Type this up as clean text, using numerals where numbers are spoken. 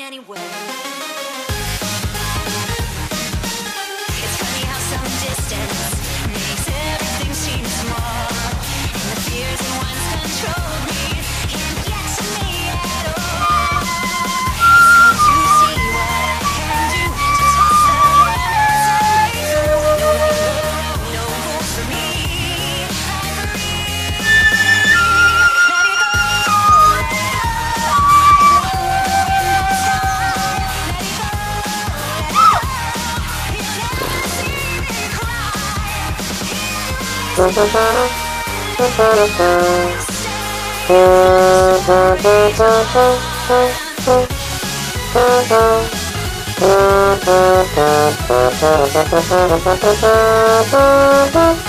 anyway. It's funny how some distance makes everything seem small, and the fears that once controlled me can't get to me at all. It's hard to see what I can do to toss the limits and razors. No longer road, no rules for me. I'm free. Let it go, let it go. Thank you.